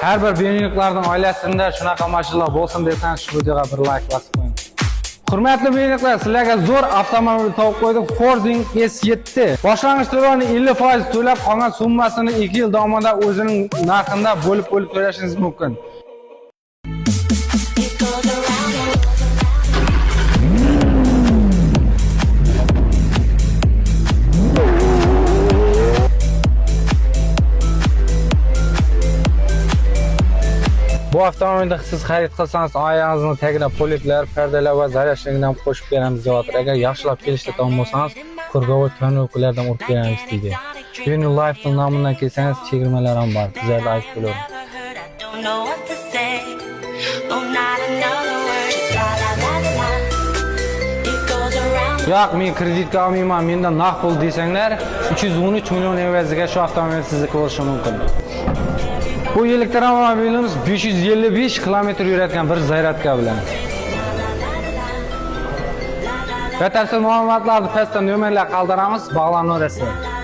Her bir beyinliklarning oilasida shunaqa mashinalar bo'lsin desangiz, shu videoga bir like bosib qo'ying. Hurmatli beyinliklar, sizlarga zo'r avtomobil topib qo'ydik. Fording S7. Boshlang'ich to'lovni 50% to'lab, qolgan summasini 2 yil davomida o'zining narxida bo'lib to'lashingiz mumkin. Bu avtomobilni siz xarid qilsangiz, oyog'ingizni tagida poliklar, perdalar va zaryadchiklardan qo'shib beramiz deyapti. Agar yaxshilab kelishda tom bo'lsangiz, kurgovoy to'nuklardan urib beramiz deydi. Yeni Life nomidan kelsangiz, chegirmalar ham bor. Sizlarga aytib qo'yaman. Yo'q, men kreditga olmayman, mendan naqd pul desanglar, 313 million evaziga shu avtomobil sizniki bo'lishi mumkin. Bu elektromobilimiz 555 kilometr yuradigan bir zaryadka bilan. Batafsil ma'lumotlarni pastda nomerlar qoldiramiz, bog'lanaverasizlar.